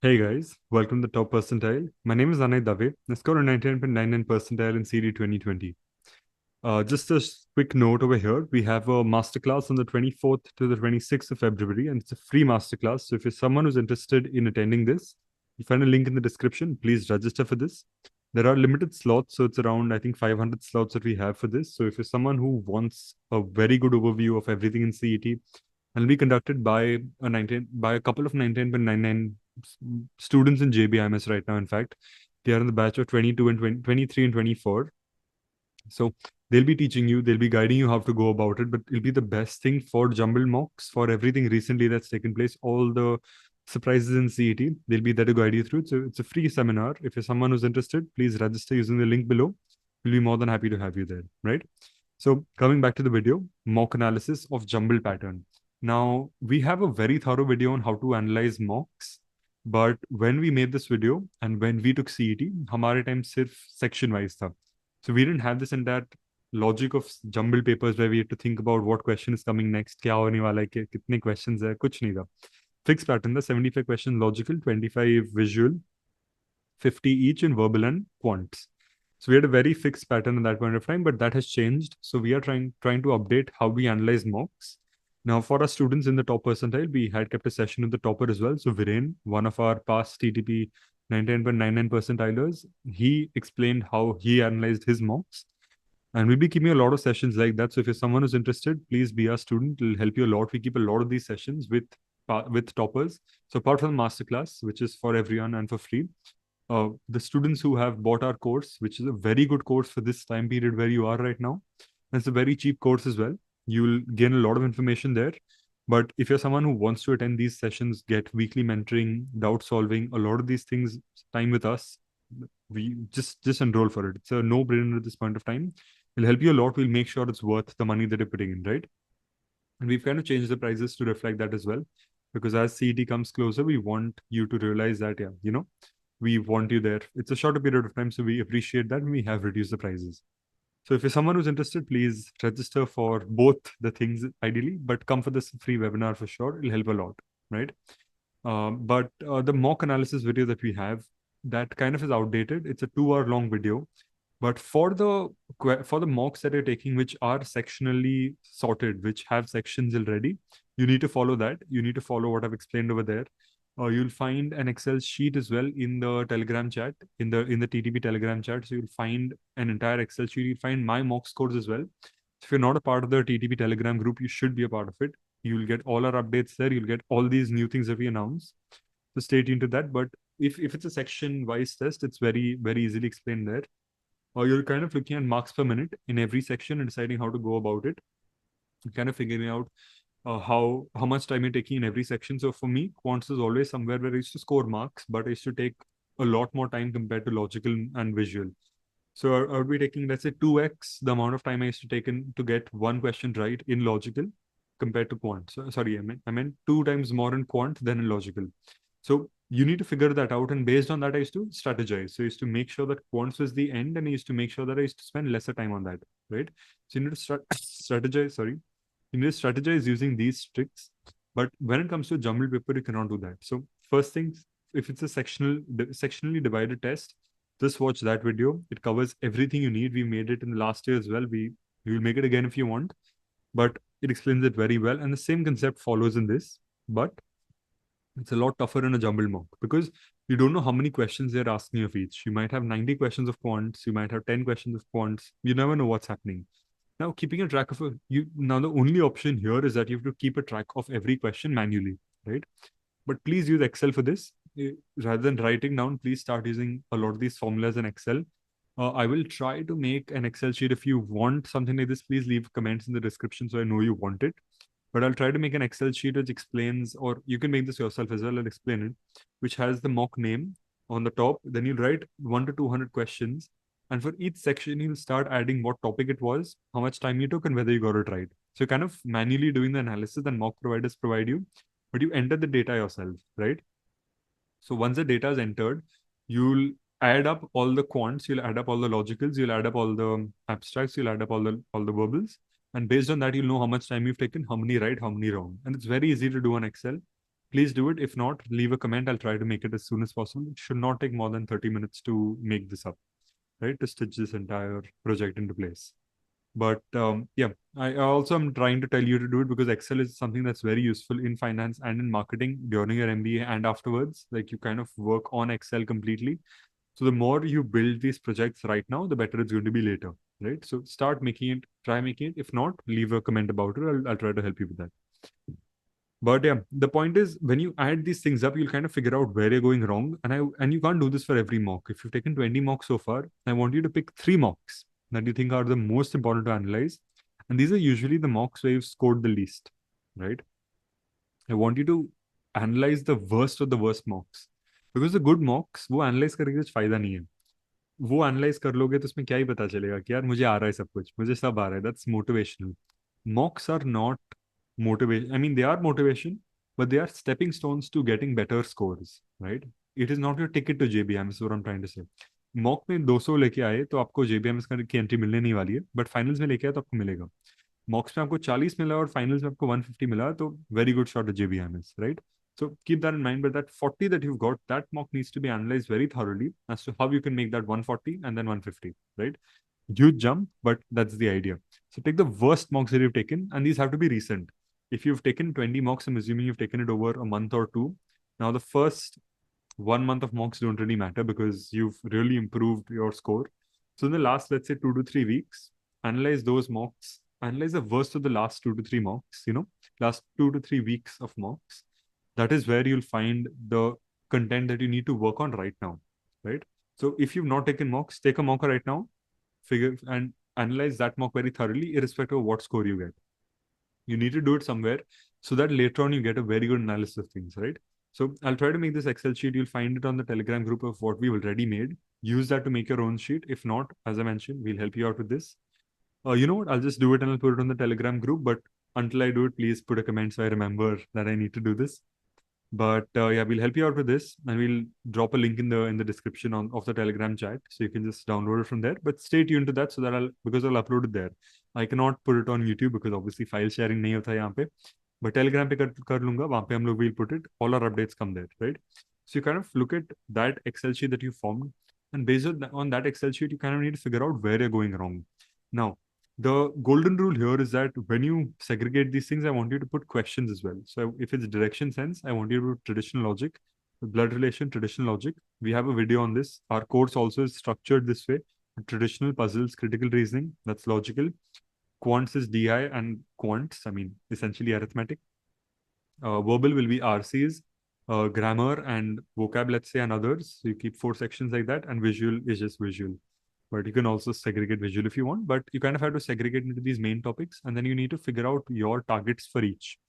Hey guys, welcome to the Top Percentile. My name is Anay Dave. I scored a 99.99 percentile in CD 2020. Just a quick note over here. We have a masterclass on the 24th to the 26th of February, and it's a free masterclass. So if you're someone who's interested in attending this, you find a link in the description. Please register for this. There are limited slots, so it's around, I think, 500 slots that we have for this. So if you're someone who wants a very good overview of everything in CET, and will be conducted by a couple of 99.99 students in JBIMS right now. In fact, they are in the batch of 22 and 20, 23 and 24. So they'll be teaching you, they'll be guiding you how to go about it, but it'll be the best thing for jumbled mocks, for everything recently that's taken place, all the surprises in CET. They'll be there to guide you through. So it's a free seminar. If you're someone who's interested, please register using the link below. We'll be more than happy to have you there, right? So coming back to the video, mock analysis of jumbled pattern. Now, we have a very thorough video on how to analyze mocks, but when we made this video and when we took CET, हमारे time सिर्फ section wise था. So we didn't have this entire logic of jumbled papers where we had to think about what question is coming next, क्या होने वाला है, कितने questions है, कुछ नहीं था. Fixed pattern था, 75 questions logical, 25 visual, 50 each in verbal and quants. So we had a very fixed pattern at that point of time, but that has changed. So we are trying to update how we analyze mocks. Now, for our students in the top percentile, we had kept a session with the topper as well. So Viren, one of our past TTP 99.99 percentilers, he explained how he analyzed his mocks. And we'll be keeping a lot of sessions like that. So if you're someone who's interested, please be our student. It'll help you a lot. We keep a lot of these sessions with toppers. So apart from the masterclass, which is for everyone and for free, the students who have bought our course, which is a very good course for this time period where you are right now. And it's a very cheap course as well. You'll gain a lot of information there. But if you're someone who wants to attend these sessions, get weekly mentoring, doubt solving, a lot of these things, time with us, we just enroll for it. It's a no-brainer at this point of time. It'll help you a lot. We'll make sure it's worth the money that you're putting in, right? And we've kind of changed the prices to reflect that as well. Because as CET comes closer, we want you to realize that, yeah, we want you there. It's a shorter period of time, so we appreciate that, and we have reduced the prices. So if you're someone who's interested, please register for both the things ideally, but come for this free webinar for sure. It'll help a lot, right? But the mock analysis video that we have, that kind of is outdated. It's a 2-hour long video. But for the mocks that you're taking, which are sectionally sorted, which have sections already, you need to follow that. You need to follow what I've explained over there. You'll find an Excel sheet as well in the Telegram chat, in the TTP Telegram chat. So you'll find an entire Excel sheet. You'll find my mock scores as well. So if you're not a part of the TTP Telegram group, you should be a part of it. You'll get all our updates there. You'll get all these new things that we announce. So stay tuned to that. But if it's a section-wise test, it's very, very easily explained there. Or you're kind of looking at marks per minute in every section and deciding how to go about it. You're kind of figuring out how much time you're taking in every section. So for me, quants is always somewhere where I used to score marks, but I used to take a lot more time compared to logical and visual. So I would be taking, let's say, 2x the amount of time I used to take in to get one question right in logical compared to quant. So, sorry, I meant 2 times more in quant than in logical. So you need to figure that out. And based on that, I used to strategize. So I used to make sure that quants was the end, and I used to make sure that I used to spend lesser time on that, right? So you need to strategize, sorry. You need to strategize using these tricks. But when it comes to a jumbled paper, you cannot do that. So first things, if it's a sectionally divided test, just watch that video. It covers everything you need. We made it in the last year as well. We will make it again if you want, but it explains it very well. And the same concept follows in this, but it's a lot tougher in a jumbled mock because you don't know how many questions they're asking of each. You might have 90 questions of quants. You might have 10 questions of quants. You never know what's happening. Now, keeping a track of now the only option here is that you have to keep a track of every question manually, right? But please use Excel for this. Rather than writing down, please start using a lot of these formulas in Excel. I will try to make an Excel sheet. If you want something like this, please leave comments in the description so I know you want it. But I'll try to make an Excel sheet which explains, or you can make this yourself as well. I'll explain it, which has the mock name on the top. Then you'll write 1 to 200 questions. And for each section, you'll start adding what topic it was, how much time you took, and whether you got it right. So you're kind of manually doing the analysis that mock providers provide you, but you enter the data yourself, right? So once the data is entered, you'll add up all the quants, you'll add up all the logicals, you'll add up all the abstracts, you'll add up all the verbals. And based on that, you'll know how much time you've taken, how many right, how many wrong. And it's very easy to do on Excel. please do it. If not, leave a comment. I'll try to make it as soon as possible. It should not take more than 30 minutes to make this up, right? To stitch this entire project into place. But yeah, I also am trying to tell you to do it because Excel is something that's very useful in finance and in marketing during your MBA and afterwards. Like you kind of work on Excel completely. So the more you build these projects right now, the better it's going to be later, right? So start making it, try making it. If not, leave a comment about it. I'll try to help you with that. But yeah, the point is when you add these things up, you'll kind of figure out where you're going wrong. And you can't do this for every mock. If you've taken 20 mocks so far, I want you to pick 3 mocks that you think are the most important to analyze. And these are usually the mocks where you've scored the least, right? I want you to analyze the worst of the worst mocks. Because the good mocks, वो analyze करके कुछ फायदा नहीं है. वो analyse कर लोगे तो उसमें क्या ही पता चलेगा कि यार मुझे आ रहा है सब कुछ, मुझे सब आ रहा है. That's motivational. Mocks are not motivation. I mean, they are motivation, but they are stepping stones to getting better scores, right? It is not your ticket to JBIMS, is what I'm trying to say. Mock में 200 लेके आए तो आपको JBIMS की entry मिलने नहीं वाली है, बट फाइनल्स में लेके आए तो आपको मिलेगा. मॉक्स में आपको 40 मिला और फाइनल्स में आपको 150 मिला, तो very good shot at JBIMS, right? So keep that in mind. But that 40 that you've got, that mock needs to be analyzed very thoroughly as to how you can make that 140 and then 150, right? Huge jump, but that's the idea. So take the worst mocks that you've taken, and these have to be recent. If you've taken 20 mocks, I'm assuming you've taken it over a month or two. Now, the first 1 month of mocks don't really matter because you've really improved your score. So in the last, let's say 2 to 3 weeks, analyze those mocks, analyze the worst of the last 2 to 3 mocks, last 2 to 3 weeks of mocks. That is where you'll find the content that you need to work on right now, right? So if you've not taken mocks, take a mock right now, figure and analyze that mock very thoroughly, irrespective of what score you get. You need to do it somewhere so that later on you get a very good analysis of things, right? So I'll try to make this Excel sheet. You'll find it on the Telegram group of what we've already made. Use that to make your own sheet. If not, as I mentioned, we'll help you out with this. You know what? I'll just do it and I'll put it on the Telegram group. But until I do it, please put a comment so I remember that I need to do this. But yeah, we'll help you out with this, and we'll drop a link in the description of the Telegram chat, so you can just download it from there. But stay tuned to that so that I'll upload it there. I cannot put it on YouTube because obviously file sharing नहीं होता यहाँ पे. But Telegram पे कर लूँगा, वहाँ पे हम लोग will put it. All our updates come there, right? So you kind of look at that Excel sheet that you formed, and based on that Excel sheet, you kind of need to figure out where you're going wrong. Now, the golden rule here is that when you segregate these things, I want you to put questions as well. So if it's direction sense, I want you to put traditional logic, blood relation, traditional logic. We have a video on this. Our course also is structured this way. Traditional puzzles, critical reasoning, that's logical. Quants is DI and quants, I mean, essentially arithmetic. Verbal will be RCs, grammar and vocab, let's say, and others. So you keep 4 sections like that, and visual is just visual. But you can also segregate visual if you want, but you kind of have to segregate into these main topics, and then you need to figure out your targets for each.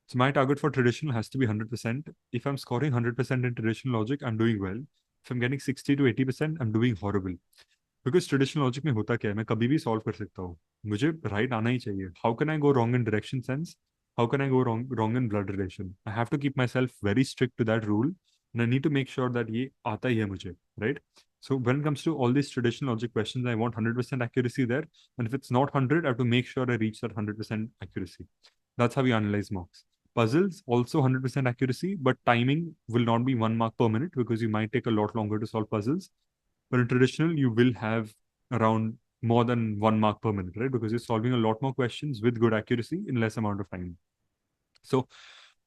So my target for traditional has to be 100%. If I'm scoring 100% in traditional logic, I'm doing well. If I'm getting 60 to 80%, I'm doing horrible. Because traditional logic में होता क्या है, मैं कभी भी solve कर सकता हूँ. मुझे right आना ही चाहिए. How can I go wrong in direction sense? How can I go wrong in blood relation? I have to keep myself very strict to that rule, and I need to make sure that ये आता ही है मुझे, right? So when it comes to all these traditional logic questions, I want 100% accuracy there. And if it's not 100, I have to make sure I reach that 100% accuracy. That's how we analyze mocks. Puzzles, also 100% accuracy, but timing will not be 1 mark per minute because you might take a lot longer to solve puzzles. But in traditional, you will have around more than 1 mark per minute, right? Because you're solving a lot more questions with good accuracy in less amount of time. So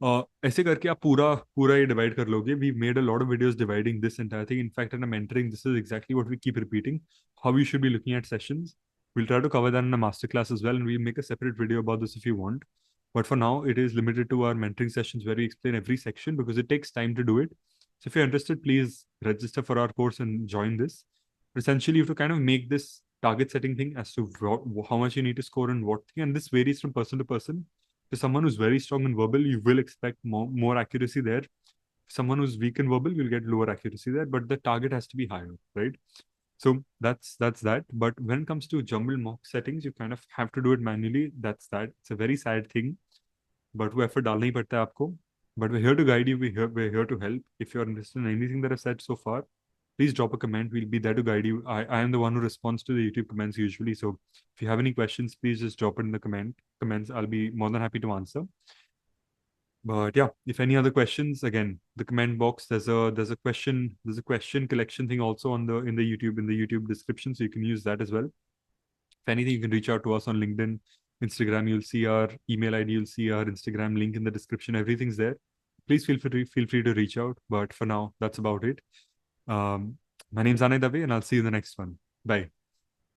ऐसे करके आप पूरा पूरा ये divide कर लोगे. We've made a lot of videos dividing this entire thing. In fact, in a mentoring, this is exactly what we keep repeating, how you should be looking at sessions. We'll try to cover that in a masterclass as well, and we'll make a separate video about this if you want. But for now, it is limited to our mentoring sessions where we explain every section because it takes time to do it. So if you're interested, please register for our course and join this. But essentially, you have to kind of make this target setting thing as to how much you need to score and what thing. And this varies from person to person. For someone who's very strong in verbal, you will expect more accuracy there. Someone who's weak in verbal, you'll get lower accuracy there, but the target has to be higher, right? So that's that. But when it comes to jumbled mock settings, you kind of have to do it manually. That's that. It's a very sad thing, but वो effort डालना ही पड़ता है आपको. But we're here to guide you. We're here to help. If you're interested in anything that I've said so far, please drop a comment. We'll be there to guide you. I am the one who responds to the YouTube comments usually. So if you have any questions, please just drop it in the comments. I'll be more than happy to answer. But yeah, if any other questions, again, the comment box, there's a question collection thing also on the in the YouTube description, so you can use that as well. If anything, you can reach out to us on LinkedIn, Instagram. You'll see our email ID, you'll see our Instagram link in the description. Everything's there. Please feel free to reach out. But for now, that's about it. My name's Anay Dave, and I'll see you in the next one. Bye.